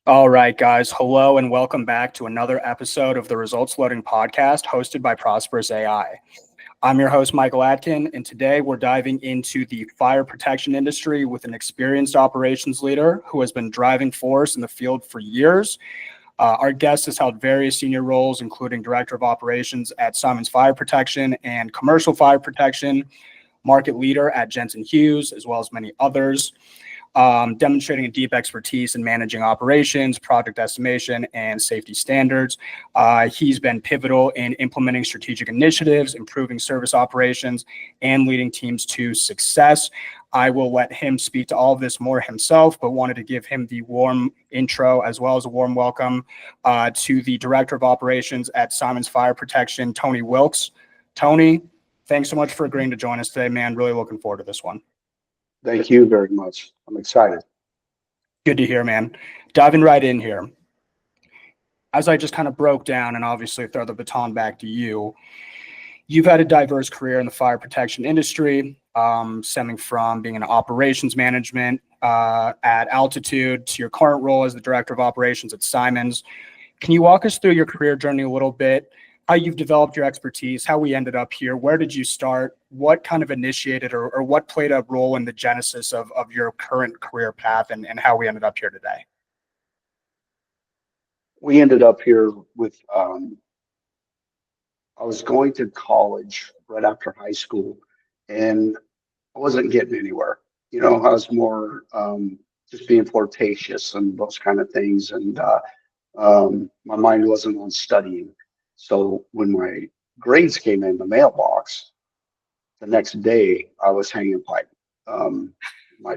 All right, guys. Hello and welcome back to another episode of the Results Loading Podcast hosted by Prosperous AI. I'm your host, Michael Atkin, and today we're diving into the fire protection industry with an experienced operations leader who has been driving force in the field for years. Our guest has held various senior roles, including Director of Operations at Symons Fire Protection and Commercial Fire Protection, market leader at Jensen Hughes, as well as many others. Demonstrating a deep expertise in managing operations, project estimation, and safety standards. He's been pivotal in implementing strategic initiatives, improving service operations, and leading teams to success. I will let him speak to all of this more himself, but wanted to give him the warm intro as well as a warm welcome to the Director of Operations at Symons Fire Protection, Tony Wilkes. Tony, thanks so much for agreeing to join us today, man. Really looking forward to this one. Thank you very much. I'm excited. Good to hear, man. Diving right in here. As I just kind of broke down and obviously throw the baton back to you, you've had a diverse career in the fire protection industry, stemming from being in operations management at Altitude to your current role as the Director of Operations at Symons. Can you walk us through your career journey a little bit? How you've developed your expertise, how we ended up here, where did you start, what kind of initiated or what played a role in the genesis of your current career path and how we ended up here today? We ended up here with, I was going to college right after high school and I wasn't getting anywhere. I was more just being flirtatious and those kind of things. And my mind wasn't on studying. So when my grades came in the mailbox, the next day I was hanging pipe. My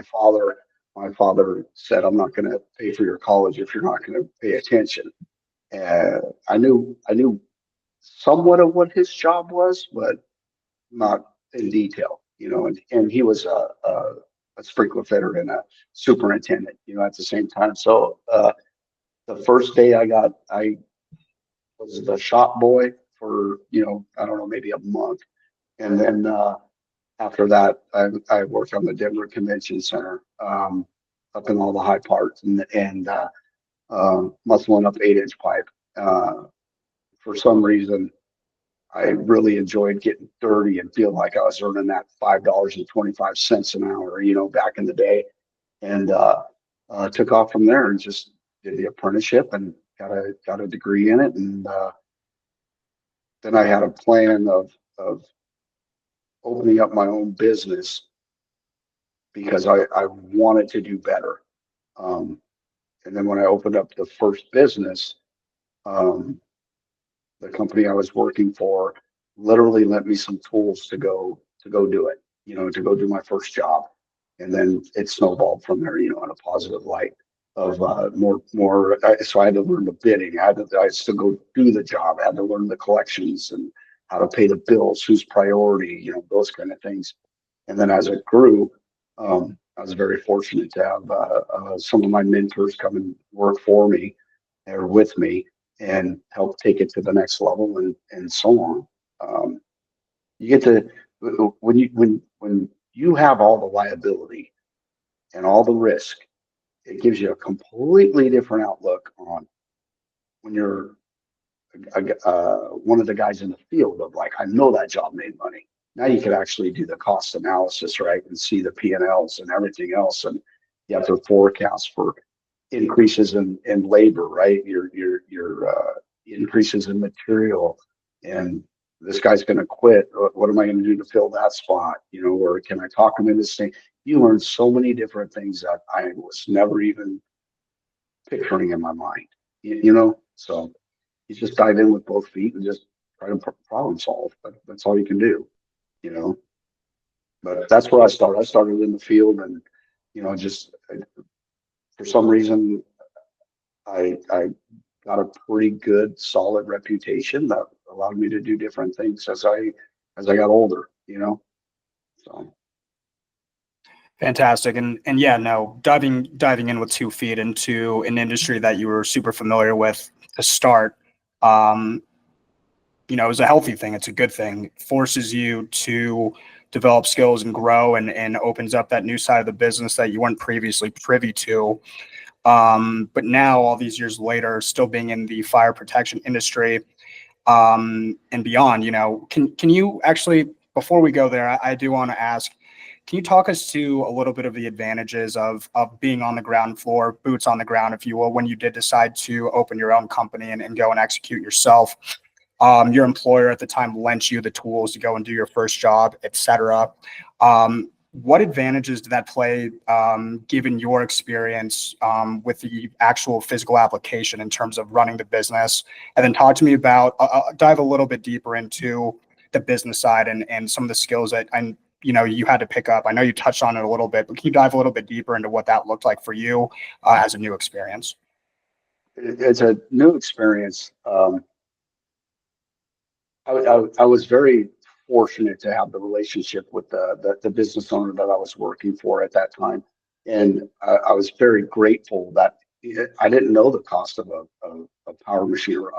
father said, "I'm not going to pay for your college if you're not going to pay attention." I knew somewhat of what his job was, but not in detail. And he was a sprinkler fitter and a superintendent. At the same time. So the first day I was the shop boy for, I don't know, maybe a month. And then after that, I worked on the Denver Convention Center, up in all the high parts and muscling up 8-inch pipe. For some reason, I really enjoyed getting dirty and feel like I was earning that $5.25 an hour, back in the day. And took off from there and just did the apprenticeship and got a degree in it. And then I had a plan of opening up my own business because I wanted to do better. And then when I opened up the first business, the company I was working for literally lent me some tools to go do it, to go do my first job. And then it snowballed from there, in a positive light of more. So I had to learn the bidding. I had to go do the job. I had to learn the collections and how to pay the bills, who's priority, those kind of things. And then as it grew, I was very fortunate to have some of my mentors come and work for me or with me and help take it to the next level and so on. You get to when you have all the liability and all the risk, it gives you a completely different outlook on when you're one of the guys in the field of like, I know that job made money. Now you can actually do the cost analysis, right, and see the P&Ls and everything else, and you have to forecast for increases in labor, right? Your increases in material, and this guy's going to quit. What am I going to do to fill that spot? Or can I talk him into staying? You learn so many different things that I was never even picturing in my mind. So you just dive in with both feet and just try to problem solve. That's all you can do. But that's where I started. I started in the field, and just for some reason, I got a pretty good, solid reputation that allowed me to do different things as I got older. So. Fantastic. And yeah, no, diving in with 2 feet into an industry that you were super familiar with to start. is a healthy thing. It's a good thing. It forces you to develop skills and grow, and opens up that new side of the business that you weren't previously privy to. But now, all these years later, still being in the fire protection industry, and beyond, can you actually, before we go there, I do want to ask, can you talk us to a little bit of the advantages of being on the ground floor, boots on the ground, if you will, when you did decide to open your own company and go and execute yourself? Your employer at the time lent you the tools to go and do your first job, et cetera. What advantages did that play, given your experience with the actual physical application in terms of running the business? And then talk to me about, dive a little bit deeper into the business side and some of the skills that you had to pick up. I know you touched on it a little bit, but can you dive a little bit deeper into what that looked like for you as a new experience? It's a new experience. I was very fortunate to have the relationship with the business owner that I was working for at that time. And I was very grateful that I didn't know the cost of a power machine or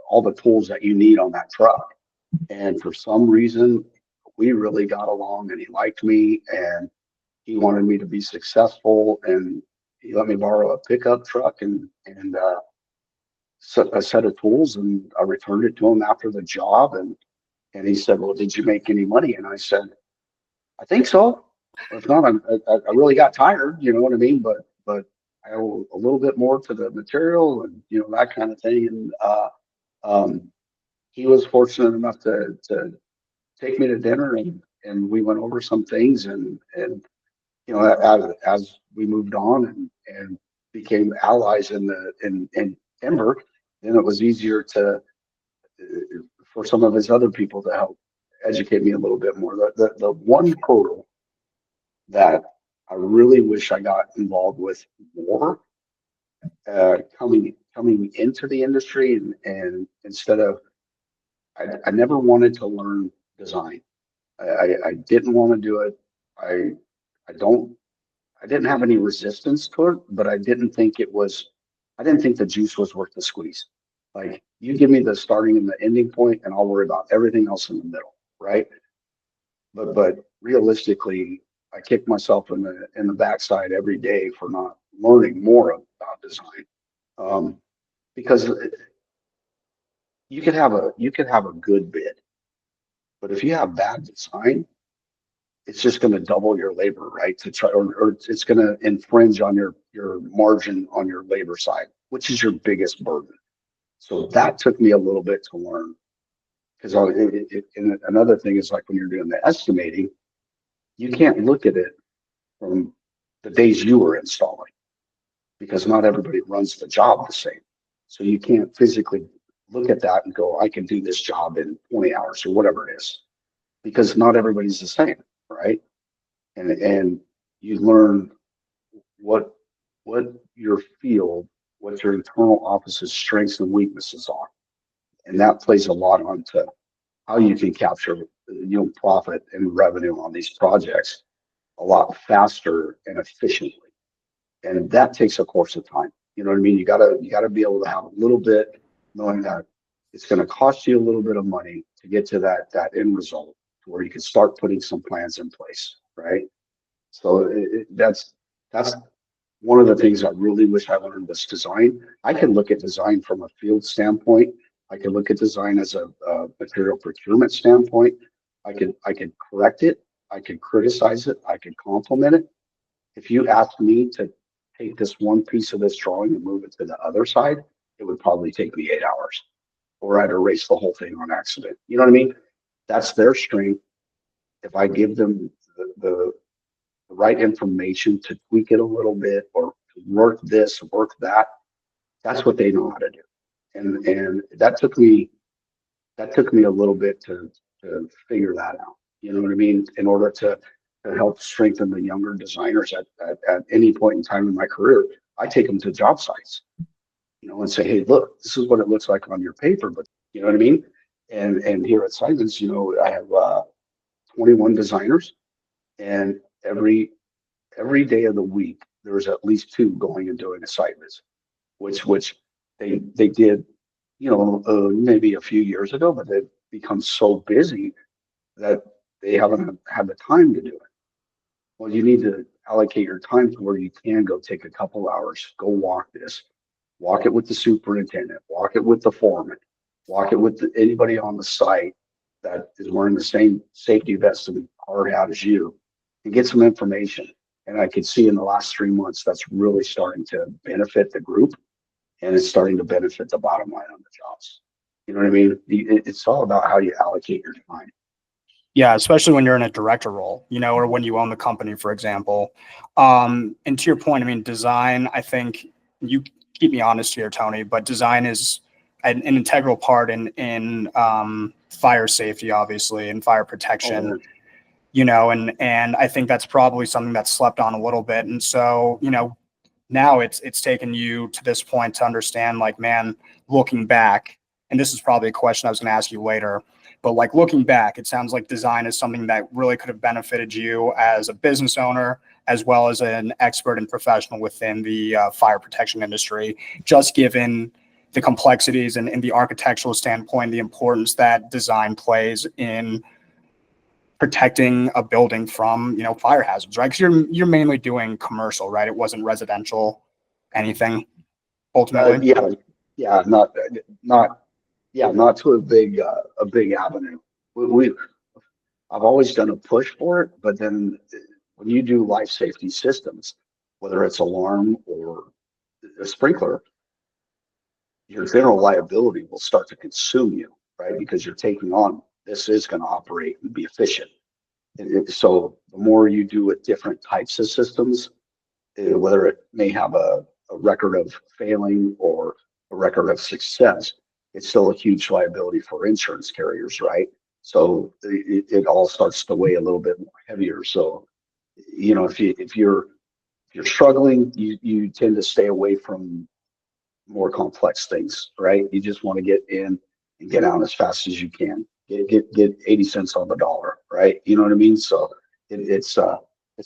all the tools that you need on that truck. And for some reason, we really got along, and he liked me, and he wanted me to be successful, and he let me borrow a pickup truck and a set of tools, and I returned it to him after the job. And he said, "Well, did you make any money?" And I said, "I think so. If not, I really got tired. You know what I mean? But I owe a little bit more to the material, and that kind of thing." And he was fortunate enough to take me to dinner, and we went over some things, and as we moved on and became allies in Denver, then it was easier for some of his other people to help educate me a little bit more. The one hurdle that I really wish I got involved with more, coming into the industry, and instead of, I never wanted to learn design. I didn't want to do it. I don't I didn't have any resistance to it, but I didn't think the juice was worth the squeeze. Like, you give me the starting and the ending point, and I'll worry about everything else in the middle, right? But realistically, I kick myself in the backside every day for not learning more about design. Because you could have a good bid, but if you have bad design, it's just going to double your labor, right? To try, or it's going to infringe on your margin on your labor side, which is your biggest burden. So that took me a little bit to learn, because and another thing is, like, when you're doing the estimating, you can't look at it from the days you were installing, because not everybody runs the job the same. So you can't physically look at that and go, I can do this job in 20 hours or whatever it is, because not everybody's the same, right? And you learn what your field, what your internal office's strengths and weaknesses are, and that plays a lot onto how you can capture profit and revenue on these projects a lot faster and efficiently. And that takes a course of time. You know what I mean? You gotta be able to have a little bit, knowing that it's going to cost you a little bit of money to get to that end result, where you can start putting some plans in place, right? So that's one of the things I really wish I learned, this design. I can look at design from a field standpoint. I can look at design as a material procurement standpoint. I can correct it. I can criticize it. I can compliment it. If you ask me to take this one piece of this drawing and move it to the other side, it would probably take me 8 hours, or I'd erase the whole thing on accident. You know what I mean? That's their strength. If I give them the right information to tweak it a little bit, or work this, work that, that's what they know how to do. And that took me a little bit to figure that out. You know what I mean? In order to help strengthen the younger designers at any point in time in my career, I take them to job sites, and say, hey, look, this is what it looks like on your paper, but you know what I mean? And here at Symons, I have 21 designers, and every day of the week, there's at least 2 going and doing a site visit, which they did, maybe a few years ago, but become so busy that they haven't had the time to do it. Well, you need to allocate your time to where you can go take a couple hours, go walk it with the superintendent, walk it with the foreman, walk it with anybody on the site that is wearing the same safety vest and hard hat as you, and get some information. And I could see in the last 3 months that's really starting to benefit the group, and it's starting to benefit the bottom line on the jobs. You know what I mean? It's all about how you allocate your time. Yeah, especially when you're in a director role, or when you own the company, for example. And to your point, I mean, design, I think you keep me honest here, Tony, but design is an integral part in fire safety, obviously, and fire protection, and I think that's probably something that's slept on a little bit. And so, now it's taken you to this point to understand, like, man, looking back, and this is probably a question I was going to ask you later, but like looking back, it sounds like design is something that really could have benefited you as a business owner, as well as an expert and professional within the fire protection industry, just given the complexities and the architectural standpoint, the importance that design plays in protecting a building from, fire hazards, right? Because you're mainly doing commercial, right? It wasn't residential, anything ultimately. Yeah, not to a big avenue. I've always done a push for it, but then when you do life safety systems, whether it's alarm or a sprinkler, your general liability will start to consume you, right? Because you're taking on, this is going to operate and be efficient. So the more you do with different types of systems, whether it may have a record of failing or a record of success, it's still a huge liability for insurance carriers, right? So it all starts to weigh a little bit more heavier. So, if you're struggling, you tend to stay away from more complex things, right? You just want to get in and get out as fast as you can. Get 80 cents on the dollar, right? You know what I mean? So it's a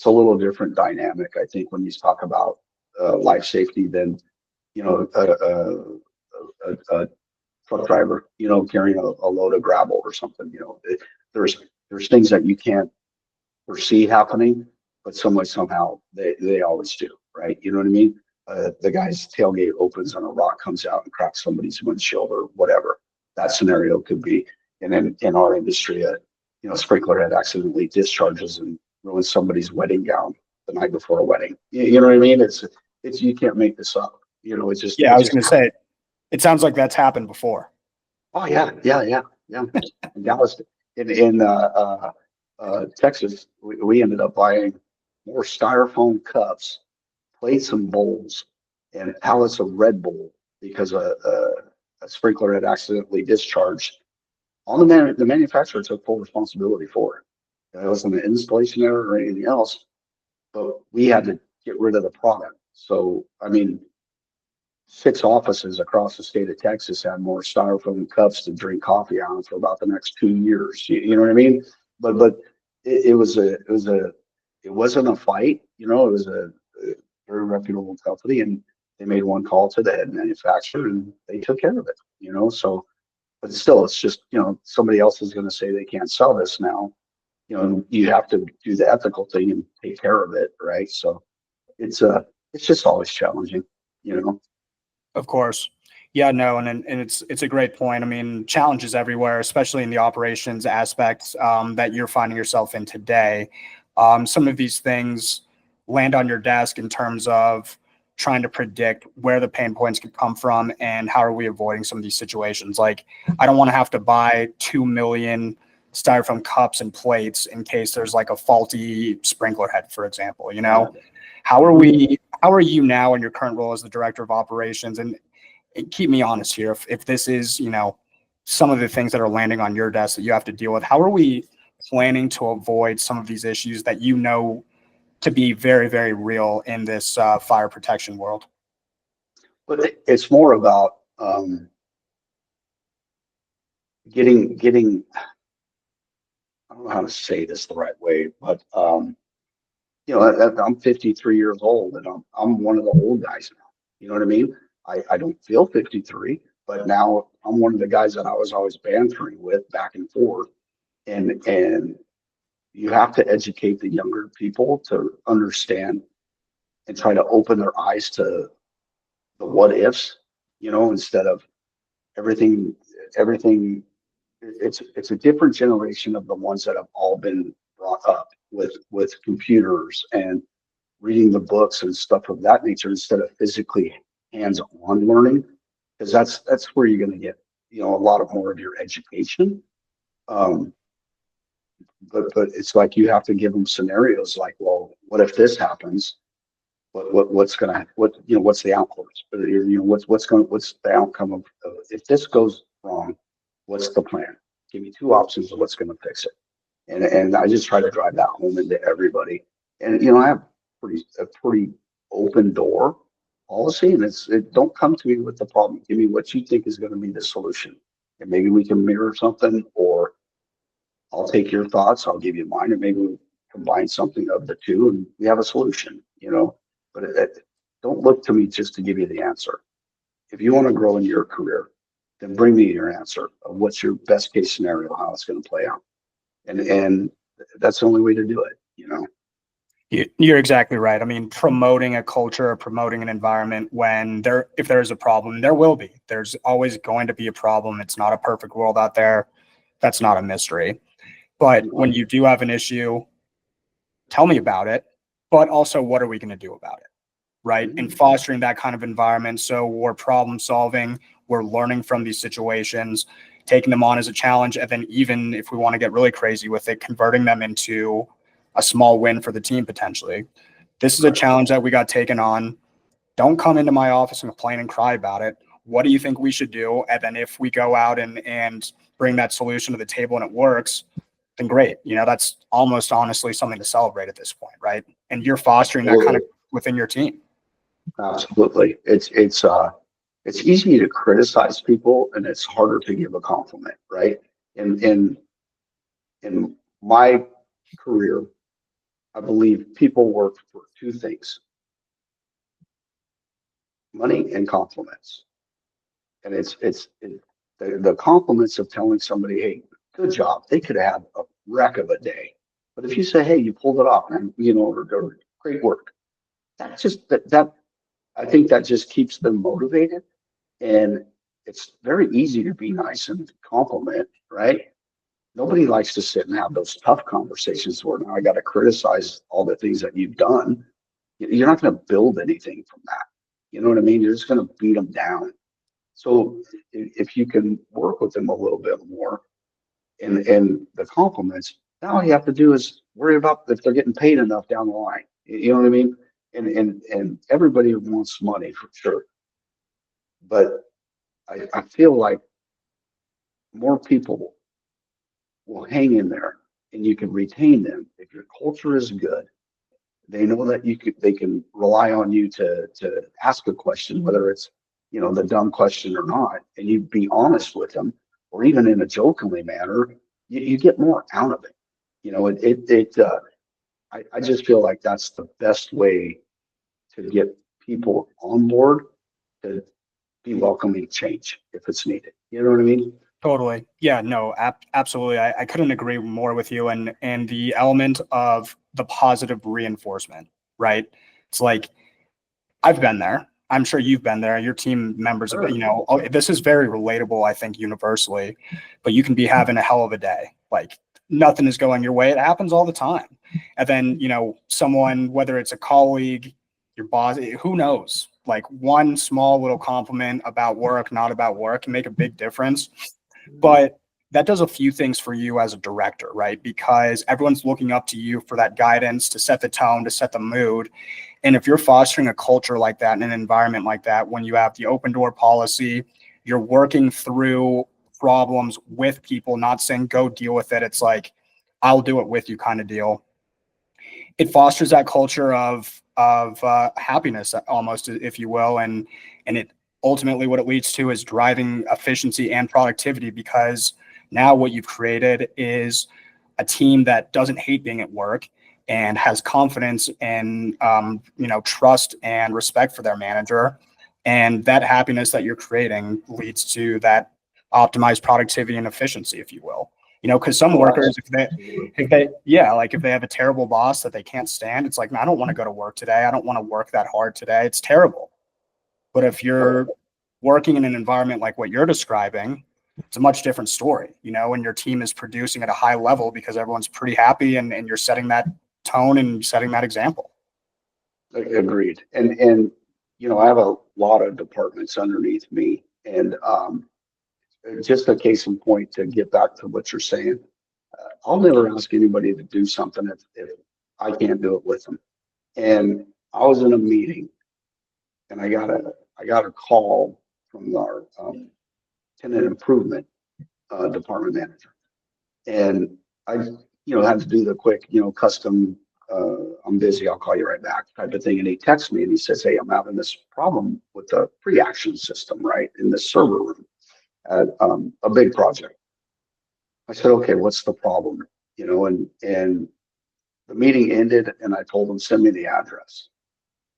little different dynamic, I think, when you talk about life safety than a truck driver, carrying a load of gravel or something. There's things that you can't foresee happening, but somehow they always do, right? You know what I mean? The guy's tailgate opens and a rock comes out and cracks somebody's windshield or whatever that scenario could be. And then in our industry, a sprinkler head accidentally discharges and ruins somebody's wedding gown the night before a wedding. You know what I mean? It's you can't make this up. It's just, I was going to say, it sounds like that's happened before. Oh yeah. In Dallas, in Texas, we ended up buying more styrofoam cups, plates and bowls, and pallets of Red Bull because a sprinkler had accidentally discharged. The manufacturer took full responsibility for it. It wasn't an installation error or anything else, but we had to get rid of the product. So, I mean, 6 offices across the state of Texas had more styrofoam cups to drink coffee out of for about the next 2 years. You know what I mean? But it wasn't a fight. It was a very reputable company, and they made one call to the head manufacturer, and they took care of it. So, but still, it's just somebody else is going to say they can't sell this now. You have to do the ethical thing and take care of it, right? So it's just always challenging. Of course. Yeah, no, and it's a great point. I mean, challenges everywhere, especially in the operations aspects that you're finding yourself in today. Some of these things land on your desk in terms of trying to predict where the pain points could come from and how are we avoiding some of these situations. Like, I don't want to have to buy 2 million styrofoam cups and plates in case there's like a faulty sprinkler head, for example. How are you now in your current role as the director of operations? And keep me honest here, if this is, some of the things that are landing on your desk that you have to deal with, how are we planning to avoid some of these issues that to be very, very real in this fire protection world? But it's more about getting, I don't know how to say this the right way, but I'm 53 years old, and I'm one of the old guys now. You know what I mean? I don't feel 53, but now I'm one of the guys that I was always bantering with back in forth, and you have to educate the younger people to understand and try to open their eyes to the what ifs, instead of everything. It's a different generation of the ones that have all been brought up with computers and reading the books and stuff of that nature instead of physically hands-on learning, because that's where you're going to get a lot of more of your education. Um, but it's like you have to give them scenarios like, well, what if this happens? What's gonna what's the outcomes? What's the outcome of if this goes wrong? What's the plan? Give me two options of what's going to fix it. And I just try to drive that home into everybody. And I have a pretty open door policy, and don't come to me with the problem. Give me what you think is going to be the solution, and maybe we can mirror something, or I'll take your thoughts, I'll give you mine, and maybe we combine something of the two, and we have a solution. But don't look to me just to give you the answer. If you want to grow in your career, then bring me your answer of what's your best case scenario, how it's going to play out. And that's the only way to do it. You're exactly right. I mean, promoting a culture, promoting an environment if there is a problem, there will be. There's always going to be a problem. It's not a perfect world out there. That's not a mystery. But when you do have an issue, tell me about it. But also, what are we going to do about it? Right? And fostering that kind of environment. So we're problem solving, we're learning from these situations, taking them on as a challenge. And then even if we want to get really crazy with it, converting them into a small win for the team potentially. This is a challenge that we got taken on. Don't come into my office and complain and cry about it. What do you think we should do? And then if we go out and bring that solution to the table and it works, then great. That's almost honestly something to celebrate at this point, right? And you're fostering that kind of within your team. Absolutely. It's easy to criticize people, and it's harder to give a compliment, right? In my career, I believe people work for two things: money and compliments. And the compliments of telling somebody, "Hey, good job," they could have a wreck of a day. But if you say, "Hey, you pulled it off, man," or great work, that just that I think that just keeps them motivated. And it's very easy to be nice and compliment, right? Nobody likes to sit and have those tough conversations where now I got to criticize all the things that you've done. You're not going to build anything from that. You know what I mean? You're just going to beat them down. So if you can work with them a little bit more in the compliments, now all you have to do is worry about if they're getting paid enough down the line. You know what I mean? And everybody wants money for sure. But I feel like more people will hang in there and you can retain them if your culture is good. They know that they can rely on you to ask a question, whether it's the dumb question or not, and you be honest with them, or even in a jokingly manner, you get more out of it. I just feel like that's the best way to get people on board, to be welcoming change if it's needed. You know what I mean? Totally. Yeah, no, absolutely. I couldn't agree more with you. And the element of the positive reinforcement, right? It's like, I've been there. I'm sure you've been there. Your team members, this is very relatable, I think, universally. But you can be having a hell of a day. Like, nothing is going your way. It happens all the time. And then, someone, whether it's a colleague, your boss, who knows? Like, one small little compliment about work, not about work, can make a big difference. But that does a few things for you as a director, right? Because everyone's looking up to you for that guidance, to set the tone, to set the mood. And if you're fostering a culture like that, in an environment like that, when you have the open door policy, you're working through problems with people, not saying go deal with it. It's like, I'll do it with you kind of deal. It fosters that culture of happiness, almost, if you will. And it ultimately, what it leads to is driving efficiency and productivity, because now what you've created is a team that doesn't hate being at work and has confidence and trust and respect for their manager. And that happiness that you're creating leads to that optimized productivity and efficiency, if you will. because some workers, if they have a terrible boss that they can't stand, it's like, I don't want to go to work today. I don't want to work that hard today. It's terrible. But if you're working in an environment like what you're describing, it's a much different story, and your team is producing at a high level because everyone's pretty happy and you're setting that tone and setting that example. Agreed. And I have a lot of departments underneath me, and just a case in point to get back to what you're saying. I'll never ask anybody to do something if I can't do it with them. And I was in a meeting, and I got a call from our tenant improvement department manager, and I had to do the quick custom. I'm busy, I'll call you right back type of thing. And he texts me and he says, hey, I'm having this problem with the pre-action system, right, in the server room at a big project. I said, okay, what's the problem? And the meeting ended and I told him, send me the address.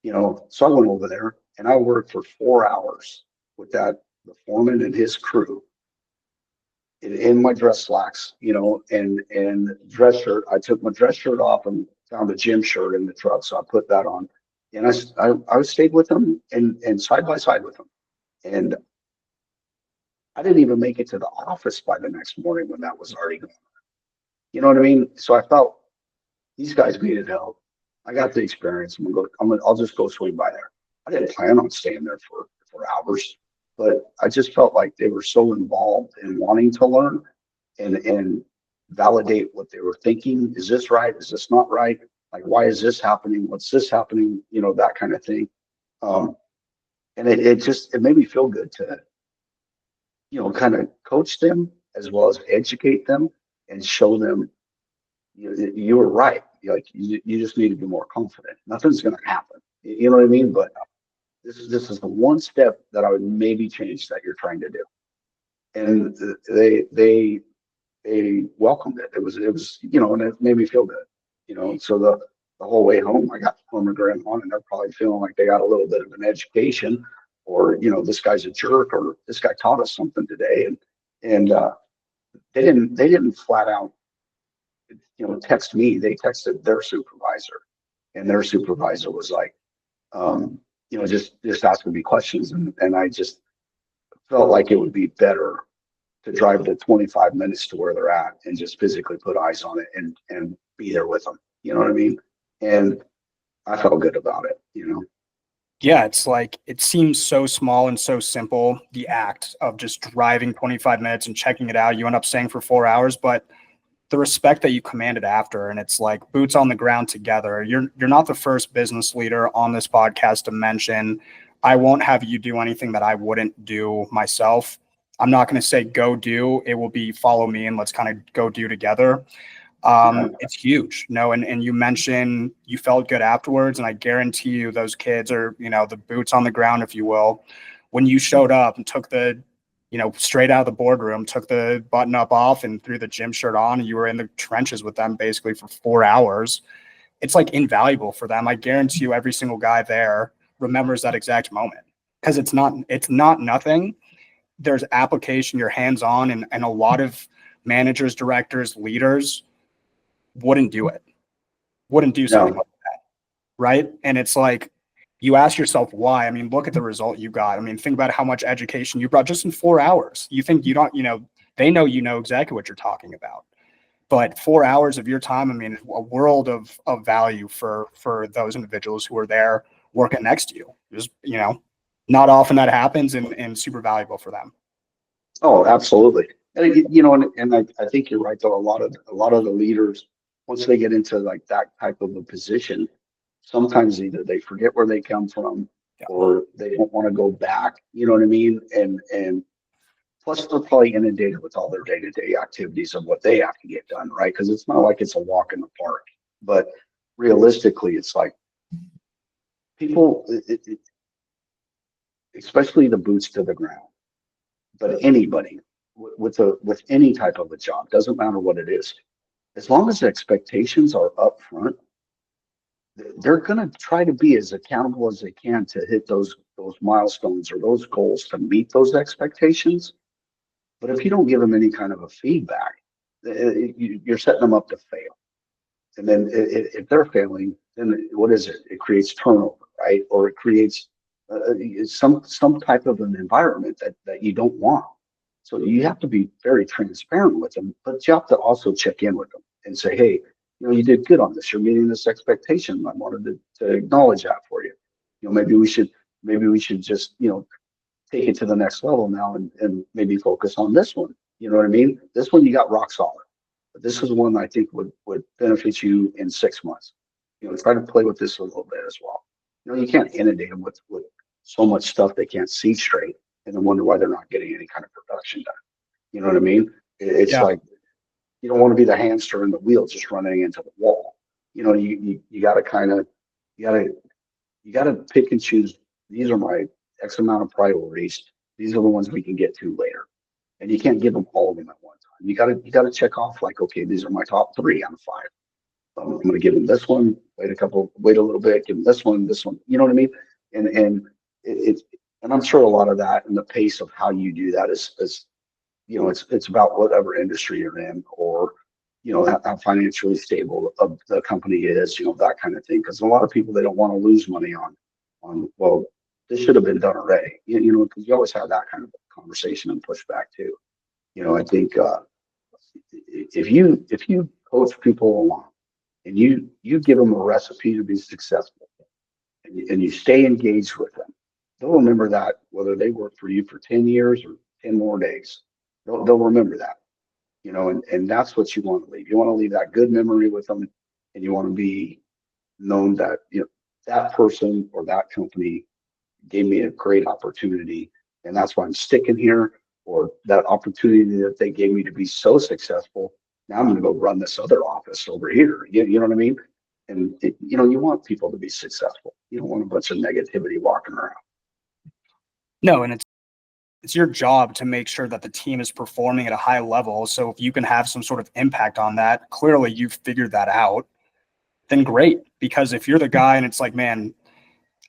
So I went over there and I worked for 4 hours with the foreman and his crew in my dress slacks, and dress shirt. I took my dress shirt off and found a gym shirt in the truck. So I put that on, and I stayed with them and side by side with them. And I didn't even make it to the office by the next morning when that was already gone. You know what I mean? So I felt these guys needed help. I got the experience. I'll just go swing by there. I didn't plan on staying there for hours, but I just felt like they were so involved in wanting to learn and validate what they were thinking. Is this right? Is this not right? Like, why is this happening? What's this happening? That kind of thing. And it made me feel good to, kind of coach them as well as educate them and show them you were right. You just need to be more confident. Nothing's going to happen. You know what I mean? But this is the one step that I would maybe change that you're trying to do. And they welcomed it. It was, and it made me feel good, so the whole way home, I got home to grandma and they're probably feeling like they got a little bit of an education or, this guy's a jerk or this guy taught us something today. And they didn't flat out, text me. They texted their supervisor and their supervisor was like, just asking me questions. And I just felt like it would be better to drive the 25 minutes to where they're at and just physically put eyes on it and be there with them. You know what I mean? And I felt good about it, Yeah, it's like, it seems so small and so simple, the act of just driving 25 minutes and checking it out. You end up staying for 4 hours, but the respect that you commanded after, and it's like boots on the ground together. You're not the first business leader on this podcast to mention, I won't have you do anything that I wouldn't do myself. I'm not going to say go do. It will be follow me and let's kind of go do together. It's huge, and you mentioned you felt good afterwards, and I guarantee you those kids are, the boots on the ground, if you will, when you showed up and took the, straight out of the boardroom, took the button up off and threw the gym shirt on, and you were in the trenches with them basically for 4 hours. It's like invaluable for them. I guarantee you every single guy there remembers that exact moment because it's not nothing. There's application, you're hands on, and a lot of managers, directors, leaders wouldn't do it, wouldn't do something like that. Right. And it's like, you ask yourself why. I mean, look at the result you got. I mean, think about how much education you brought just in 4 hours. You think you don't, they know exactly what you're talking about. But 4 hours of your time, I mean, a world of value for those individuals who are there working next to you. Just, not often that happens and super valuable for them. Oh, absolutely. And and I think you're right though. A lot of the leaders, once they get into like that type of a position, sometimes either they forget where they come from or they don't want to go back. You know what I mean? And plus they're probably inundated with all their day-to-day activities of what they have to get done, right? Because it's not like it's a walk in the park. But realistically, it's like people, especially the boots to the ground, but anybody with any type of a job, doesn't matter what it is, as long as the expectations are up front, they're going to try to be as accountable as they can to hit those milestones or those goals to meet those expectations. But if you don't give them any kind of a feedback, you're setting them up to fail. And then if they're failing, then what is it? It creates turnover, right? Or it creates some type of an environment that you don't want. So you have to be very transparent with them, but you have to also check in with them and say, hey, you did good on this. You're meeting this expectation. I wanted to acknowledge that for you. Maybe we should just, take it to the next level now and maybe focus on this one. You know what I mean? This one you got rock solid. But this is one I think would benefit you in 6 months. Try to play with this a little bit as well. You can't inundate them with so much stuff they can't see straight and then wonder why they're not getting any kind of production done. You know what I mean? It's like you don't want to be the hamster in the wheel just running into the wall. You got to kind of you got to pick and choose. These are my X amount of priorities. These are the ones we can get to later, and you can't give them all of them at one time. You got to check off like, okay, these are my top 3 out of 5. I'm going to give them this one. Wait a little bit. Give them this one. You know what I mean? And I'm sure a lot of that and the pace of how you do that is it's about whatever industry you're in, or how financially stable the company is, that kind of thing. Because a lot of people, they don't want to lose money on well, this should have been done already. Because you always have that kind of conversation and pushback too. I think if you coach people along and you give them a recipe to be successful, and you stay engaged with them, they'll remember that whether they work for you for 10 years or 10 more days. They'll remember that. And that's what you want to leave. You want to leave that good memory with them, and you want to be known that that person or that company gave me a great opportunity, and that's why I'm sticking here. Or that opportunity that they gave me to be so successful, now I'm going to go run this other office over here. You know what I mean? And you want people to be successful. You don't want a bunch of negativity walking around. No, and it's your job to make sure that the team is performing at a high level. So if you can have some sort of impact on that, clearly you've figured that out, then great. Because if you're the guy and it's like, man,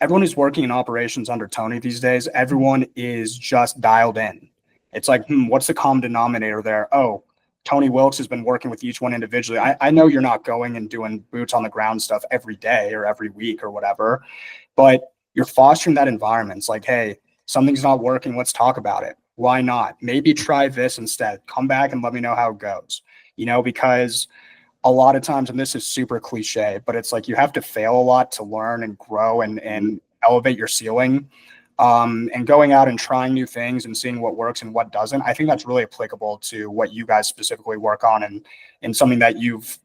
everyone who's working in operations under Tony these days, everyone is just dialed in. It's like, what's the common denominator there? Oh, Tony Wilkes has been working with each one individually. I know you're not going and doing boots on the ground stuff every day or every week or whatever, but you're fostering that environment. It's like, hey, something's not working. Let's talk about it. Why not? Maybe try this instead. Come back and let me know how it goes. Because a lot of times, and this is super cliche, but it's like you have to fail a lot to learn and grow and elevate your ceiling. And going out and trying new things and seeing what works and what doesn't. I think that's really applicable to what you guys specifically work on and something that you've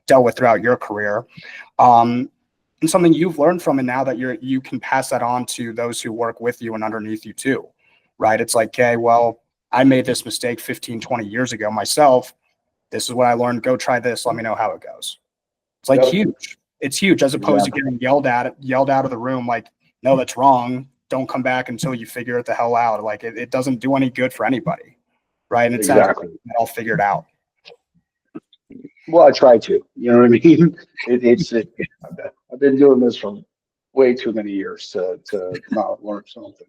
dealt with throughout your career. And something you've learned from, and now that you can pass that on to those who work with you and underneath you too, right? It's like, okay, well, I made this mistake 15, 20 years ago myself. This is what I learned. Go try this. Let me know how it goes. It's like huge. It's huge, as opposed to getting yelled out of the room. Like, no, that's wrong. Don't come back until you figure it the hell out. Like it doesn't do any good for anybody. Right. And it sounds like it's all figured out. Well, I try to, you know what I mean? I've been doing this for way too many years to not learn something,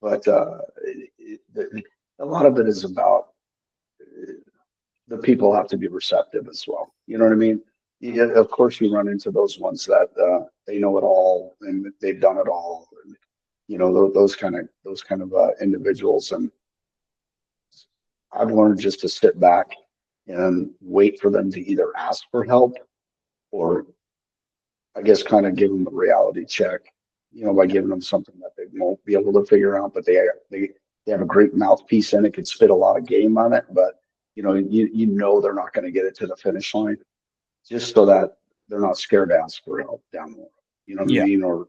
but a lot of it is about the people have to be receptive as well. You know what I mean? Yeah, of course, you run into those ones that they know it all and they've done it all. And, those kind of individuals. And I've learned just to sit back and wait for them to either ask for help or, I guess, kind of give them a reality check. By giving them something that they won't be able to figure out, but they have a great mouthpiece and it could spit a lot of game on it, but they're not going to get it to the finish line, just so that they're not scared to ask for help down the road. You know what I mean? Or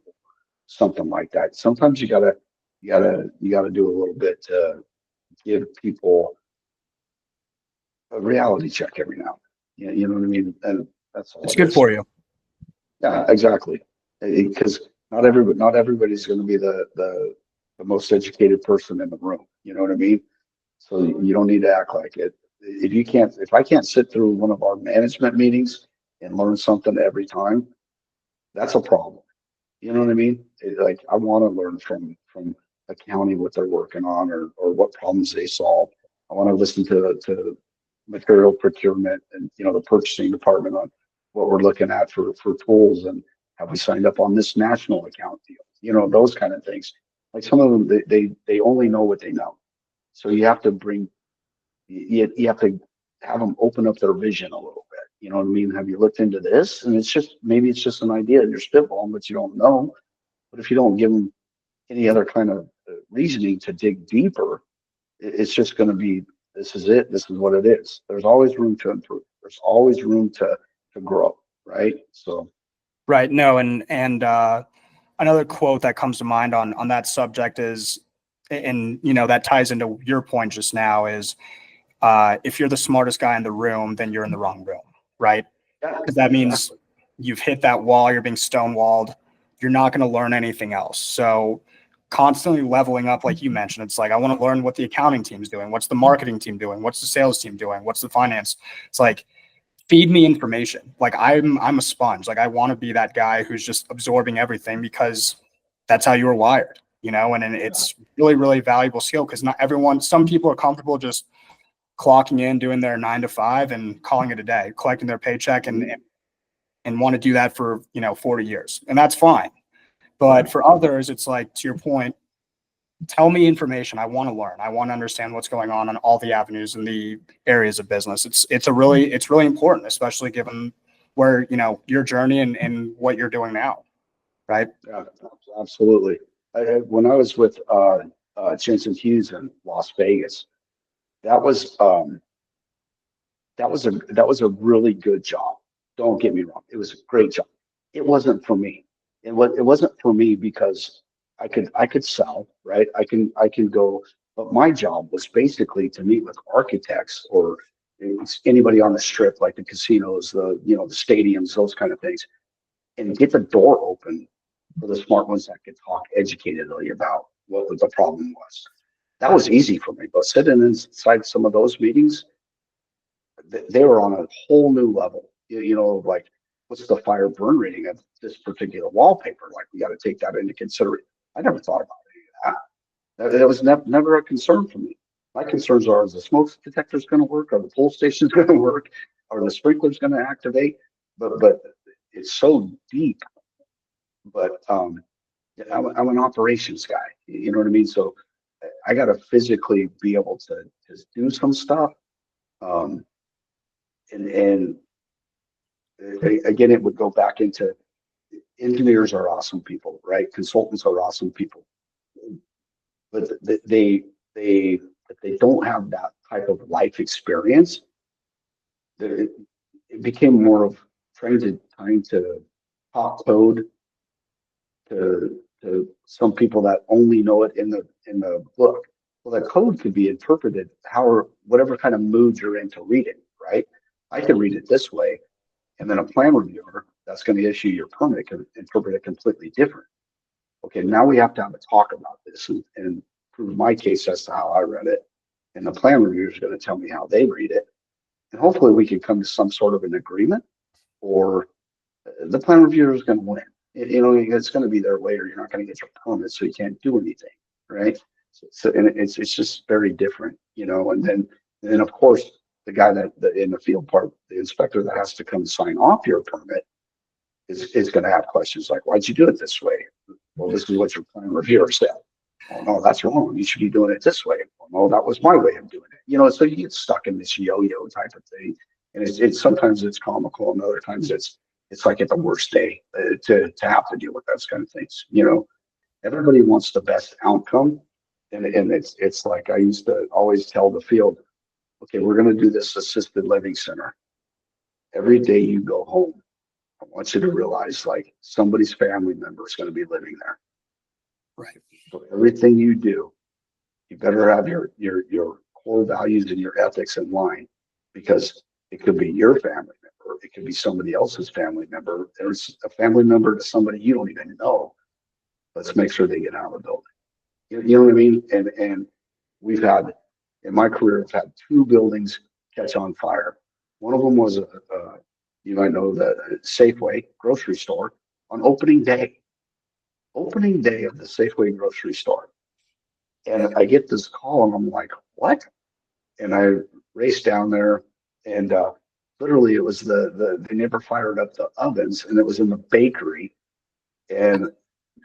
something like that. Sometimes you gotta do a little bit to give people a reality check every now and then. You know what I mean? And that's all. It's good for you. Yeah, exactly. Because not everybody's going to be the most educated person in the room. You know what I mean? So you don't need to act like it. If I can't sit through one of our management meetings and learn something every time, that's a problem. You know what I mean? Like, I want to learn from a county what they're working on or what problems they solve. I want to listen to material procurement and, the purchasing department on what we're looking at for tools, and have we signed up on this national account deal, those kind of things. Like some of them, they only know what they know. So you have to you have to have them open up their vision a little bit. You know what I mean? Have you looked into this? And maybe it's just an idea you're spitballing, but you don't know. But if you don't give them any other kind of reasoning to dig deeper, it's just going to be, this is it. This is what it is. There's always room to improve. There's always room to grow. Right. So. Right. No. And another quote that comes to mind on that subject is, and that ties into your point just now, is if you're the smartest guy in the room, then you're in the wrong room. Right. Because that means you've hit that wall, you're being stonewalled, you're not going to learn anything else. So constantly leveling up, like you mentioned, it's like, I want to learn what the accounting team's doing. What's the marketing team doing? What's the sales team doing? What's the finance? It's like, feed me information. Like I'm a sponge. Like I want to be that guy who's just absorbing everything, because that's how you were wired, and it's really, really valuable skill, because not everyone, some people are comfortable just clocking in, doing their 9 to 5 and calling it a day, collecting their paycheck and want to do that for, 40 years. And that's fine. But for others, it's like, to your point, tell me information. I want to learn. I want to understand what's going on all the avenues and the areas of business. It's really important, especially given where, your journey and what you're doing now. Right. Yeah, absolutely. When I was with Jensen Hughes in Las Vegas, that was a really good job. Don't get me wrong. It was a great job. It wasn't for me. It wasn't for me because I could sell, right? I can go, but my job was basically to meet with architects or anybody on the strip, like the casinos, the stadiums, those kind of things, and get the door open for the smart ones that could talk educatedly about what the problem was. That was easy for me, but sitting inside some of those meetings, they were on a whole new level. Like, what's the fire burn rating of this particular wallpaper? Like, we got to take that into consideration. I never thought about any of that. That was never a concern for me. My concerns are: is the smoke detectors going to work? Are the pull stations going to work? Are the sprinklers going to activate? But it's so deep. But I'm an operations guy. You know what I mean? So I got to physically be able to do some stuff. And again, it would go back into engineers are awesome people, right? Consultants are awesome people, but if they don't have that type of life experience, it became more of trying to talk code to some people that only know it in the book. Well, that code could be interpreted whatever kind of mood you're in to read it, right? I can read it this way, and then a plan reviewer that's going to issue your permit can interpret it completely different. Okay, now we have to have a talk about this and prove my case as to how I read it, and the plan reviewer is going to tell me how they read it, and hopefully we can come to some sort of an agreement, or the plan reviewer is going to win. It's going to be their way, or you're not going to get your permit, so you can't do anything, right? So and it's just very different, and then of course the guy that in the field part, the inspector that has to come sign off your permit is going to have questions like, why'd you do it this way? Well, this is what your plan reviewer said. Oh no, that's wrong. You should be doing it this way. Well, no, that was my way of doing it. So you get stuck in this yo-yo type of thing, and it's sometimes it's comical, and other times it's like at the worst day to have to deal with those kind of things. Everybody wants the best outcome, and it's like I used to always tell the field, okay, we're going to do this assisted living center. Every day you go home, I want you to realize like somebody's family member is going to be living there. Right. So everything you do, you better have your core values and your ethics in line, because it could be your family member, it could be somebody else's family member. There's a family member to somebody you don't even know. Let's make sure they get out of the building. You know what I mean? And we've had, in my career, I've had 2 buildings catch on fire. One of them was you might know, the Safeway grocery store on opening day of the Safeway grocery store. And I get this call and I'm like, what? And I race down there. and literally it was they never fired up the ovens, and it was in the bakery. And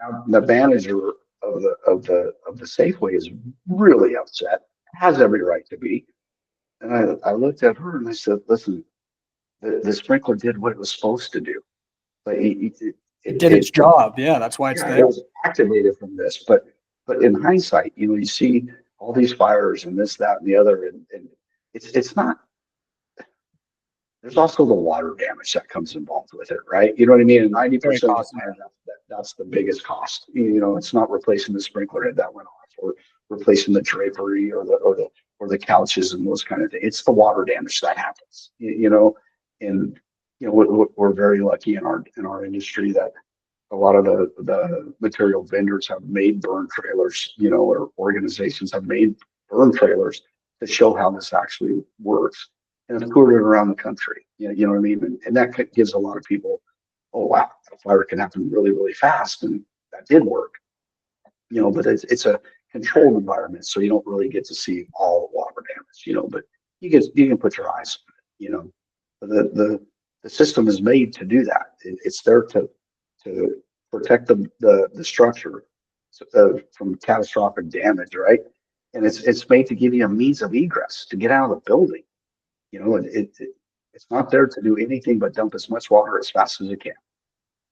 now the manager of the Safeway is really upset, has every right to be. And I looked at her and I said, listen, the sprinkler did what it was supposed to do. But It did its job. Yeah, that's why it's yeah, there. it was activated from this. But in hindsight, you see all these fires and this, that, and the other, and it's not. There's also the water damage that comes involved with it, right? You know what I mean? And Very 90% of the costly. time, that's the biggest cost. It's not replacing the sprinkler head that went off, or replacing the drapery, or the couches and those kind of things. It's the water damage that happens. And we're very lucky in our industry that a lot of the material vendors have made burn trailers, or organizations have made burn trailers to show how this actually works, and have toured it around the country. You know what I mean? And that gives a lot of people, oh wow, a fire can happen really, really fast, and that did work. But it's a controlled environment, so you don't really get to see all the water damage. But you can put your eyes on it. But the system is made to do that. It's there to protect the structure from catastrophic damage, right? And it's made to give you a means of egress to get out of the building. It's not there to do anything but dump as much water as fast as it can.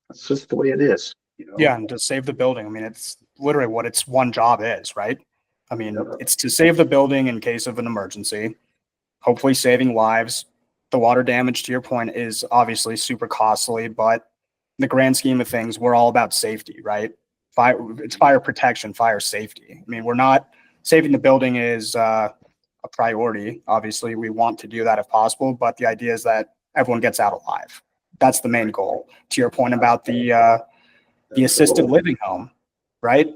That's just the way it is. Yeah, and to save the building. I mean, it's literally what its one job is, right? I mean, Yep. it's to save the building in case of an emergency, hopefully saving lives. The water damage, to your point, is obviously super costly, but in the grand scheme of things, we're all about safety, right? It's fire protection, fire safety. I mean, we're not saving the building is a priority. Obviously, we want to do that if possible, but the idea is that everyone gets out alive. That's the main goal. To your point about the assisted living home, right?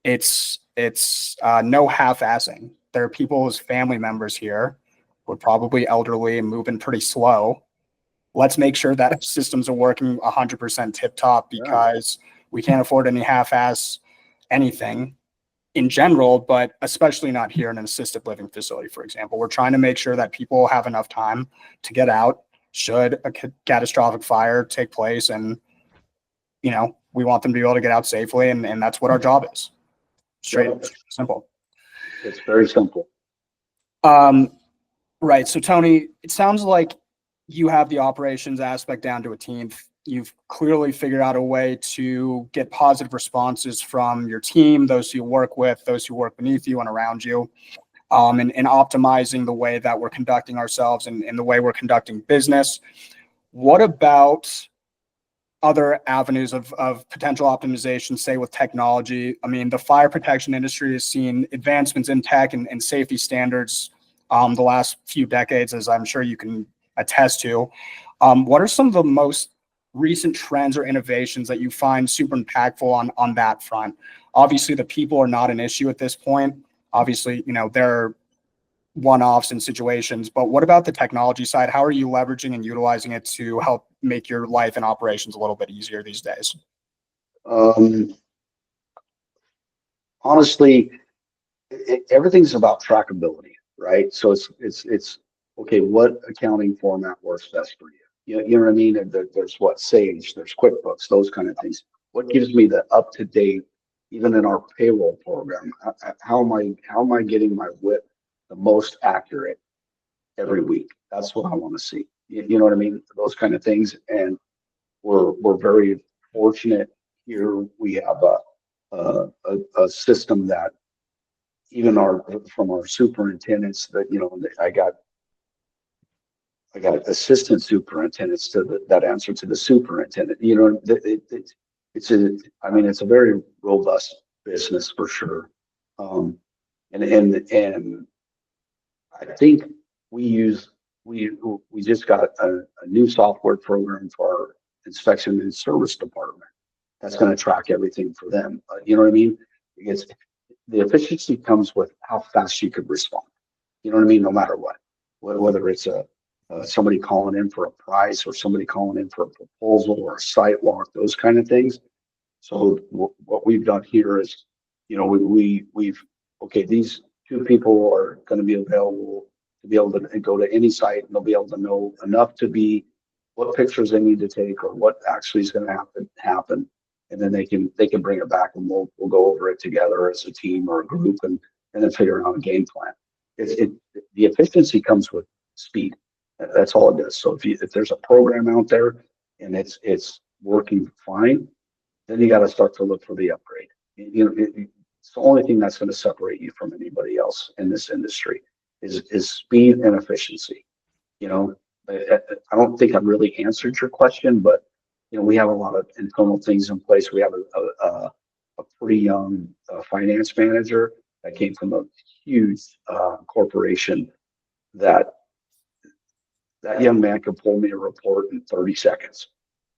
It's no half-assing. There are people as family members here who are probably elderly and moving pretty slow. Let's make sure that systems are working 100% tip top, because we can't afford any half-ass anything in general, but especially not here in an assisted living facility, for example. We're trying to make sure that people have enough time to get out should a catastrophic fire take place, and we want them to be able to get out safely, and that's what our job is. Straight, simple. It's very simple. Right. So Tony, it sounds like you have the operations aspect down to a team. You've clearly figured out a way to get positive responses from your team, those you work with, those who work beneath you and around you, and optimizing the way that we're conducting ourselves and the way we're conducting business. What about other avenues of potential optimization, say with technology? I mean, the fire protection industry has seen advancements in tech and safety standards the last few decades, as I'm sure you can attest to. What are some of the most recent trends or innovations that you find super impactful on that front? Obviously, the people are not an issue at this point. Obviously, there are one-offs in situations, but what about the technology side? How are you leveraging and utilizing it to help make your life and operations a little bit easier these days? Honestly, everything's about trackability, right? So it's okay. What accounting format works best for you? You know what I mean? And there's Sage, there's QuickBooks, those kind of things. What gives me the up to date, even in our payroll program? How am I getting my WIP the most accurate every week? That's what I want to see. You know what I mean? Those kind of things. And we're very fortunate here. We have a system that even from our superintendents that I got assistant superintendents that answer to the superintendent. It's a very robust business for sure. And I think we just got a new software program for our inspection and service department that's going to track everything for them. You know what I mean? Because the efficiency comes with how fast you could respond. You know what I mean? No matter what, whether it's somebody calling in for a price or somebody calling in for a proposal or a site walk, those kind of things. So what we've done here is, we've okay, these two people are going to be available to be able to go to any site, and they'll be able to know enough to be what pictures they need to take or what actually is going to happen. And then they can bring it back, and we'll go over it together as a team or a group, and then figure out a game plan. The efficiency comes with speed. That's all it does. So if there's a program out there and it's working fine, then you got to start to look for the upgrade. It's the only thing that's going to separate you from anybody else in this industry is speed and efficiency. I don't think I've really answered your question, but we have a lot of internal things in place. We have a pretty young finance manager that came from a huge corporation. That young man could pull me a report in 30 seconds,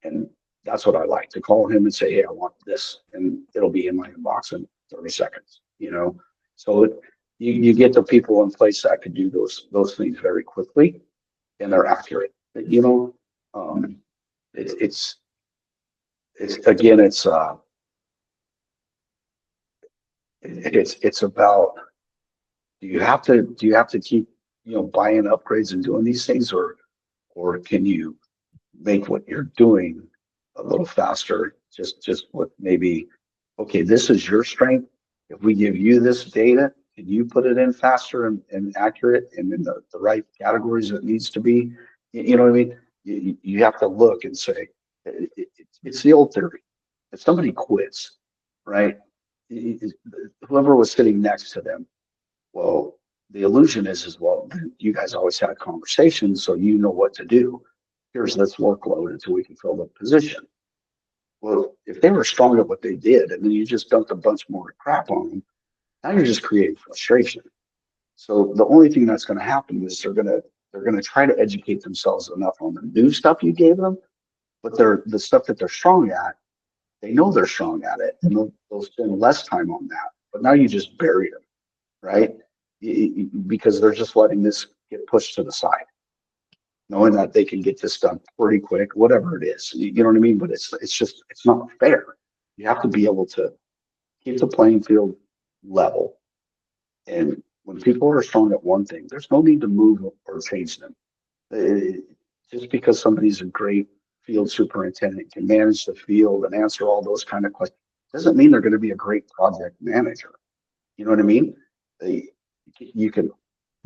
and that's what I like, to call him and say, hey, I want this, and it'll be in my inbox in 30 seconds. So you get the people in place that could do those things very quickly, and they're accurate. It's again, it's about, do you have to keep buying upgrades and doing these things, or can you make what you're doing a little faster, just with maybe, okay, this is your strength. If we give you this data, can you put it in faster and accurate and in the right categories it needs to be? You know what I mean? You have to look and say, it's the old theory. If somebody quits, right, whoever was sitting next to them, well, the illusion is, well, you guys always had conversations, so you know what to do. Here's this workload until we can fill the position. Well, if they were strong at what they did, and then you just dumped a bunch more crap on them, now you're just creating frustration. So the only thing that's going to happen is they're going to try to educate themselves enough on the new stuff you gave them, but the stuff that they're strong at, they know they're strong at it, and they'll spend less time on that. But now you just bury them, right? Because they're just letting this get pushed to the side, knowing that they can get this done pretty quick, whatever it is. You know what I mean? But it's not fair. You have to be able to keep the playing field level. And when people are strong at one thing, there's no need to move or change them. Just because somebody's a great field superintendent, can manage the field and answer all those kind of questions, doesn't mean they're going to be a great project manager. You know what I mean? You can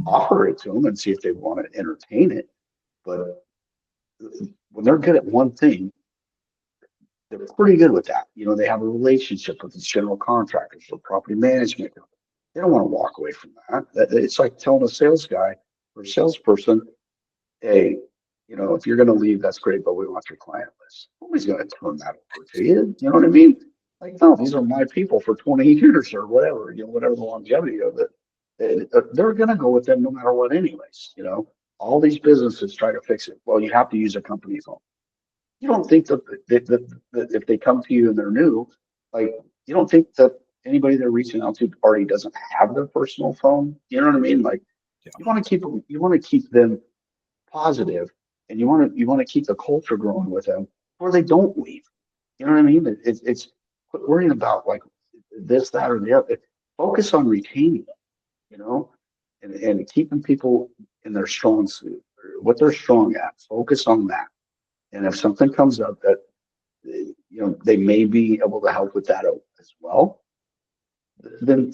offer it to them and see if they want to entertain it. But when they're good at one thing, they're pretty good with that. They have a relationship with the general contractors or property management. They don't want to walk away from that. It's like telling a sales guy or a salesperson, hey, if you're going to leave, that's great, but we want your client list. Nobody's going to turn that over to you. You know what I mean? Like, no, these are my people for 20 years or whatever, whatever the longevity of it. They're going to go with them no matter what anyways. All these businesses try to fix it. Well, you have to use a company phone. You don't think that if they come to you and they're new, like, you don't think that anybody they're reaching out to already doesn't have their personal phone? You know what I mean? Like, yeah. You want to keep them positive, and you want to keep the culture growing with them, or they don't leave. You know what I mean? It's quit worrying about like this, that, or the other. Focus on retaining them, and keeping people in their strong suit, or what they're strong at. Focus on that. And if something comes up that they may be able to help with that as well, then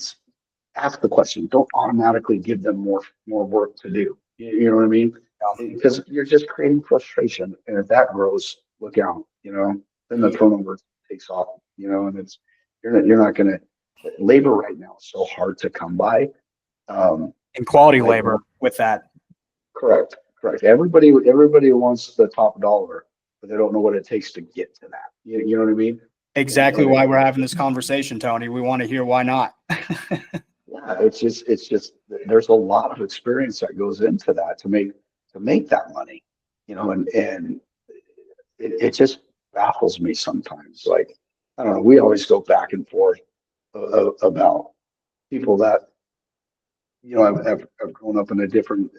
ask the question. Don't automatically give them more work to do. You know what I mean? Because you're just creating frustration, and if that grows, look out. Then the turnover takes off. And you're not going to. Labor right now is so hard to come by. And quality labor with that. Correct. Everybody wants the top dollar, but they don't know what it takes to get to that. You know what I mean? Exactly why we're having this conversation, Tony. We want to hear why not. Yeah, it's just there's a lot of experience that goes into that to make that money, and it just baffles me sometimes. Like, I don't know, we always go back and forth about people that have grown up in a different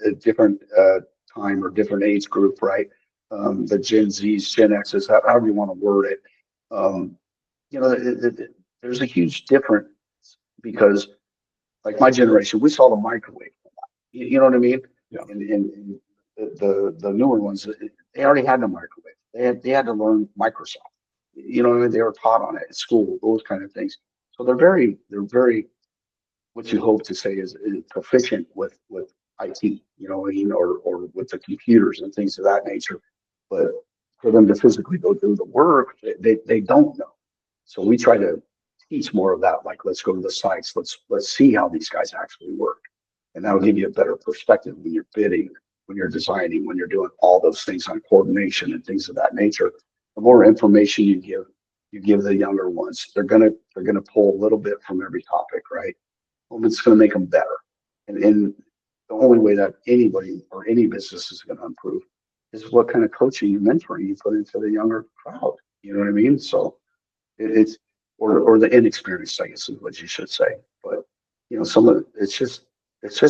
time or different age group, right? The Gen Zs, Gen Xs, however you want to word it. There's a huge difference because, like my generation, we saw the microwave. You know what I mean? Yeah. And the newer ones, they already had the microwave. They had to learn Microsoft. You know, they were taught on it at school, those kind of things. So they're very what you hope to say is proficient with IT, you know, or with the computers and things of that nature. But for them to physically go do the work, they don't know. So we try to teach more of that. Like, let's go to the sites. Let's see how these guys actually work, and that'll give you a better perspective when you're bidding, when you're designing, when you're doing all those things on coordination and things of that nature. The more information you give the younger ones, they're gonna pull a little bit from every topic, right? It's going to make them better. And the only way that anybody or any business is going to improve is what kind of coaching and mentoring you put into the younger crowd. You know what I mean? So it's or the inexperienced, I guess is what you should say. But you know, some of it's just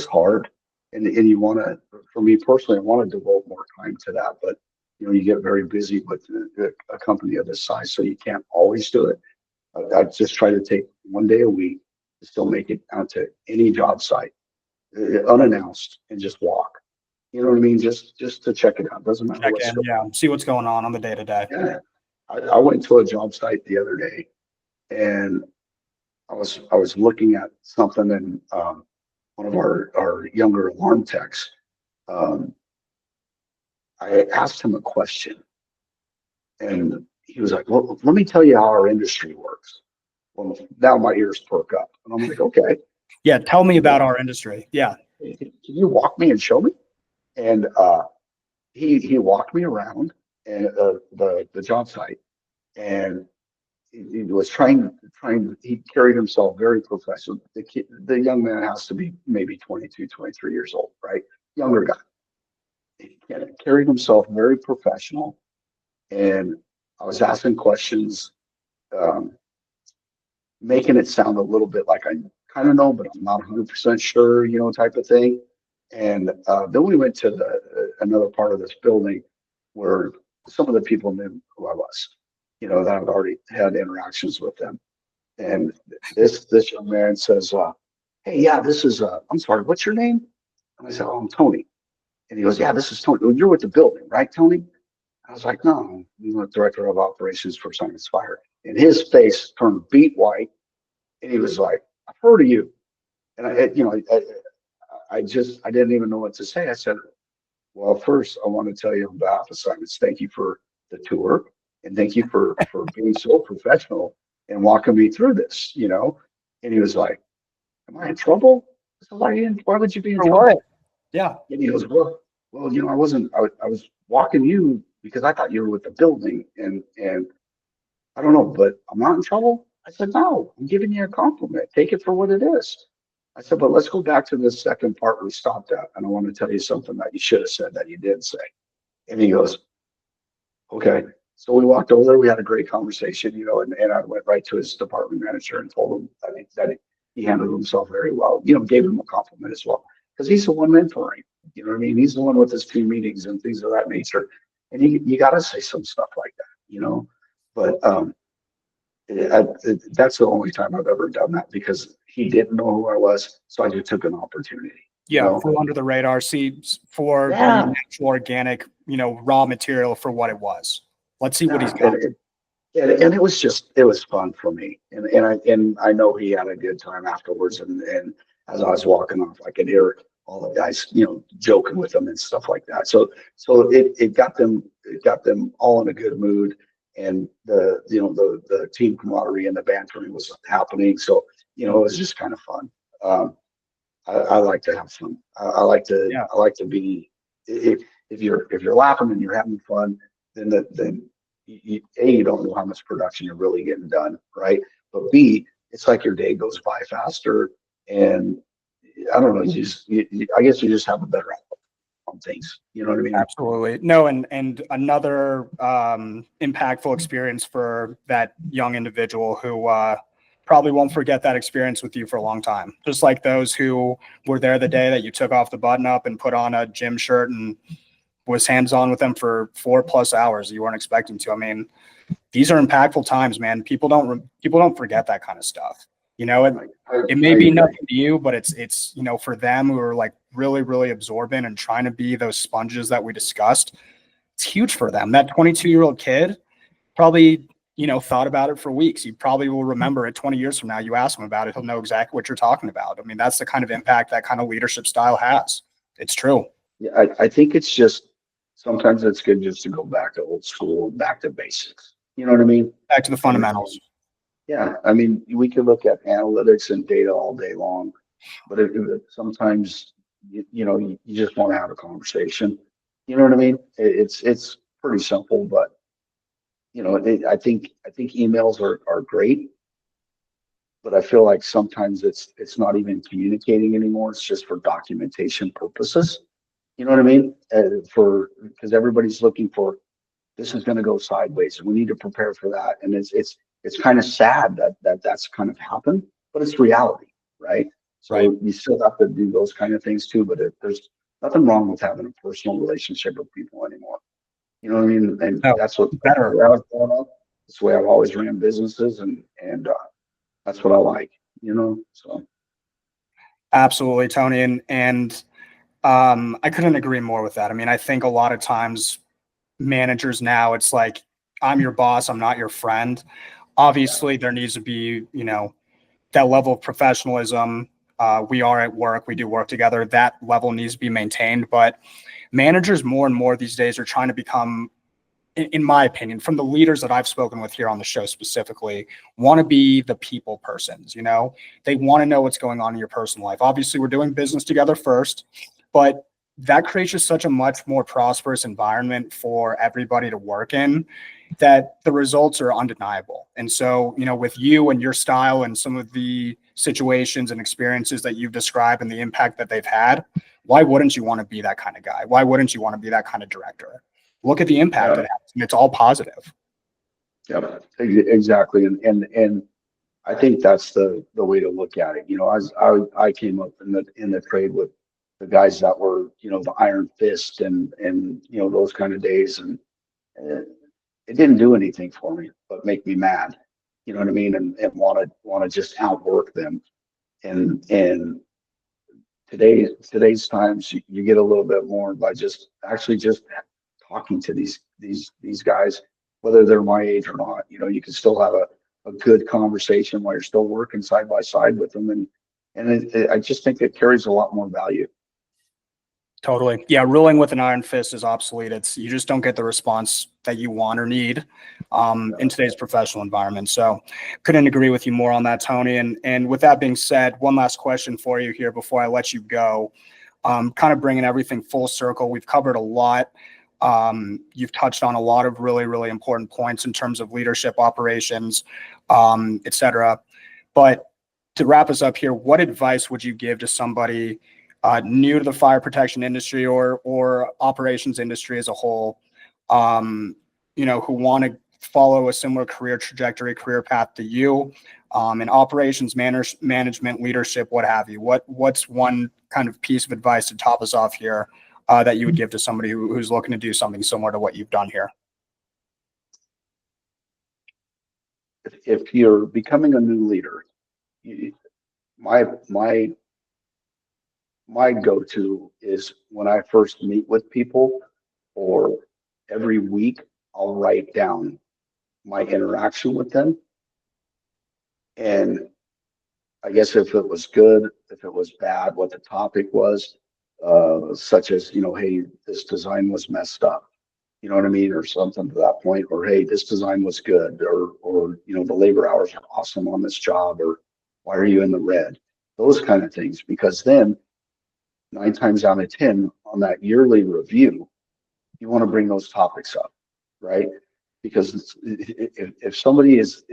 hard. And you want to, for me personally, I want to devote more time to that. But you know, you get very busy with a company of this size, so you can't always do it. I just try to take one day a week to still make it out to any job site unannounced and just walk. You know what I mean? Just to check it out. Doesn't matter Check what's in, going yeah, see what's going on the day to day. on. Yeah. I went to a job site the other day and I was looking at something and one of our younger alarm techs, um, I asked him a question and he was like, well, let me tell you how our industry works. Well, now my ears perk up and I'm like, okay. Yeah, tell me about our industry. Yeah. Can you walk me and show me? And he walked me around and the job site, and he was he carried himself very professional. The young man has to be maybe 22, 23 years old, right? Younger guy. He carried himself very professional, and I was asking questions, um, making it sound a little bit like I kind of know, but I'm not 100% sure, you know, type of thing. And then we went to another part of this building where some of the people knew who I was, you know, that I'd already had interactions with them. And this young man says, "Hey, yeah, this is I'm sorry, what's your name?" And I said, "Oh, I'm Tony." And he goes, "Yeah, this is Tony. Well, you're with the building, right, Tony?" I was like, "No, I'm the director of operations for Symons Fire." And his face turned beet white, and he was like, "I've heard of you." And you know, I didn't even know what to say. I said, well, first, I want to tell you on behalf of Simons, thank you for the tour and thank you for being so professional and walking me through this, you know. And he was like, am I in trouble? I said, why would you be in For trouble? what? Yeah. And he goes, well, you know, I wasn't, I was walking you because I thought you were with the building and I don't know, but I'm not in trouble. I said, no, I'm giving you a compliment. Take it for what it is. I said, but let's go back to this second part we stopped at. And I want to tell you something that you should have said that you did say. And he goes, okay. So we walked over there. We had a great conversation, you know, and I went right to his department manager and told him that he handled himself very well, you know, gave him a compliment as well. Because he's the one mentoring, you know what I mean? He's the one with his team meetings and things of that nature. And you got to say some stuff like that, you know. But that's the only time I've ever done that because he didn't know who I was, so I just took an opportunity. Yeah, You know? flew under the radar seeds for Yeah. the actual organic, you know, raw material for what it was. Let's see what he's Yeah, got. and it was fun for me, and I know he had a good time afterwards. And as I was walking off, I could hear all the guys, you know, joking with him and stuff like that. So it got them all in a good mood, and the team camaraderie and the bantering was happening. So you know, it was just kind of fun. I like to have fun. Yeah. I like to be if you're laughing and you're having fun, then you don't know how much production you're really getting done, right? But B, it's like your day goes by faster, and I don't know. I guess you just have a better outlook on things. You know what I mean? Absolutely. No, and another impactful experience for that young individual who probably won't forget that experience with you for a long time. Just like those who were there the day that you took off the button up and put on a gym shirt and was hands-on with them for 4+ hours you weren't expecting to. I mean, these are impactful times, man. People don't forget that kind of stuff. You know, it may I be agree. nothing to you, but it's, you know, for them who are like really, really absorbent and trying to be those sponges that we discussed, it's huge for them. That 22-year-old kid probably, you know, thought about it for weeks. You probably will remember it 20 years from now. You ask him about it, he'll know exactly what you're talking about. I mean, that's the kind of impact that kind of leadership style has. It's true. Yeah, I think it's just sometimes it's good just to go back to old school, back to basics. You know what I mean? Back to the And fundamentals. yeah, I mean, we can look at analytics and data all day long, but sometimes you just want to have a conversation. You know what I mean? It's pretty simple, but I think emails are great, but I feel like sometimes it's not even communicating anymore. It's just for documentation purposes. You know what I mean? Because everybody's looking for this is going to go sideways, and we need to prepare for that. And it's kind of sad that's kind of happened, but it's reality, right? Right. So you still have to do those kind of things too. But there's nothing wrong with having a personal relationship with people anymore. You know what I mean? And No, that's the better. way I was growing up. That's the way I've always ran businesses, and that's what I like. So Absolutely, Tony. And I couldn't agree more with that. I mean, I think a lot of times managers now, it's like, I'm your boss, I'm not your friend. yeah, Obviously, there needs to be, you know, that level of professionalism. We are at work, we do work together. That level needs to be maintained. But managers more and more these days are trying to become, in my opinion, from the leaders that I've spoken with here on the show specifically, want to be the people persons. You know, they want to know what's going on in your personal life. Obviously, we're doing business together first, but that creates just such a much more prosperous environment for everybody to work in, that the results are undeniable. And so, you know, with you and your style and some of the situations and experiences that you've described and the impact that they've had, why wouldn't you want to be that kind of guy? Why wouldn't you want to be that kind of director? Look at the impact yeah, it has, and it's all positive. yeah, exactly. And I think that's the way to look at it. As I came up in the trade with the guys that were, the iron fist and those kind of days, and uh, it didn't do anything for me but make me mad. You know what I mean? And want to just outwork them. And today's times, you get a little bit more by just talking to these guys, whether they're my age or not. You can still have a good conversation while you're still working side by side with them, and I just think it carries a lot more value. Totally. Yeah, ruling with an iron fist is obsolete. It's, you just don't get the response that you want or need in today's professional environment. So couldn't agree with you more on that, Tony. And with that being said, one last question for you here before I let you go. Kind of bringing everything full circle. We've covered a lot. You've touched on a lot of really, really important points in terms of leadership, operations, et cetera. But to wrap us up here, what advice would you give to somebody new to the fire protection industry or operations industry as a whole, you know, who want to follow a similar career trajectory, career path to you, in operations, management, leadership, what have you? What's one kind of piece of advice to top us off here that you would give to somebody who's looking to do something similar to what you've done here? If you're becoming a new leader, you, my go-to is when I first meet with people, or every week, I'll write down my interaction with them. And I guess if it was good, if it was bad, what the topic was, such as, hey, this design was messed up, you know what I mean? Or something to that point, or hey, this design was good, or the labor hours are awesome on this job, or why are you in the red? Those kind of things, because then 9 times out of 10 on that yearly review, you want to bring those topics up, right? Because if somebody is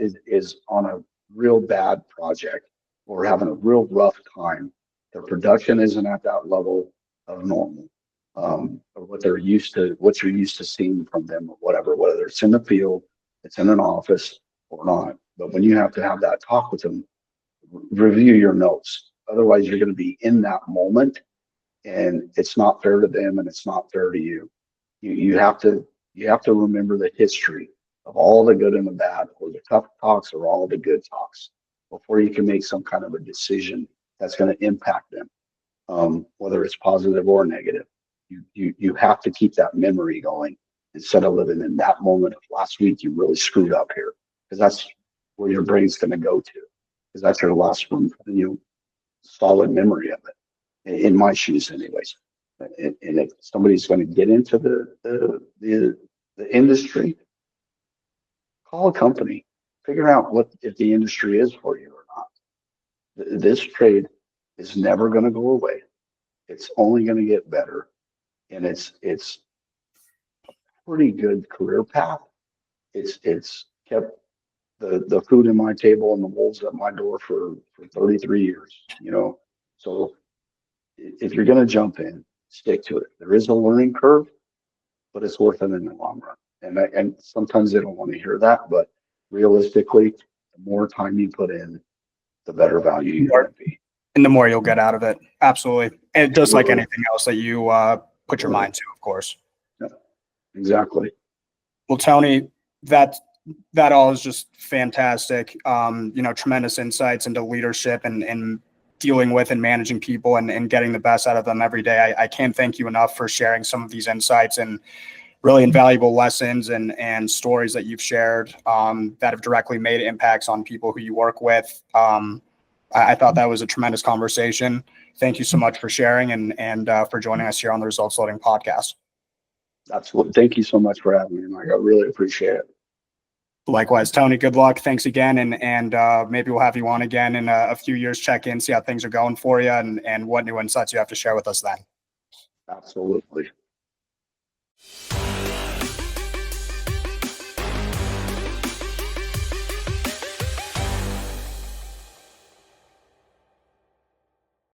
on a real bad project or having a real rough time, their production isn't at that level of normal, or what you're used to seeing from them, or whatever, whether it's in the field, it's in an office or not. But when you have to have that talk with them, review your notes. Otherwise, you're going to be in that moment, and it's not fair to them, and it's not fair to you. You have to remember the history of all the good and the bad, or the tough talks or all the good talks. before you can make some kind of a decision that's going to impact them, whether it's positive or negative. You have to keep that memory going instead of living in that moment of last week, you really screwed up here, because that's where your brain's going to go to, because that's your last one, solid memory of it, in my shoes anyways. And if somebody's going to get into the industry, call a company, figure out what if the industry is for you or not. This trade is never going to go away. It's only going to get better, and it's a pretty good career path. It's kept the food in my table and the wolves at my door for 33 years. So if you're going to jump in, stick to it. There is a learning curve, but it's worth it in the long run. And sometimes they don't want to hear that, but realistically, the more time you put in, the better value you're going to be. And the more you'll get out of it. Absolutely. And just like anything else that you put your mind to, of course. Yeah, exactly. Well, Tony, that all is just fantastic. Tremendous insights into leadership and dealing with and managing people and getting the best out of them every day. I can't thank you enough for sharing some of these insights and really invaluable lessons and stories that you've shared that have directly made impacts on people who you work with. I thought that was a tremendous conversation. Thank you so much for sharing and for joining us here on the Results Loading podcast. Absolutely. Thank you so much for having me, Mike. I really appreciate it. Likewise, Tony, good luck. Thanks again. And maybe we'll have you on again in a few years, check in, see how things are going for you and what new insights you have to share with us then. Absolutely.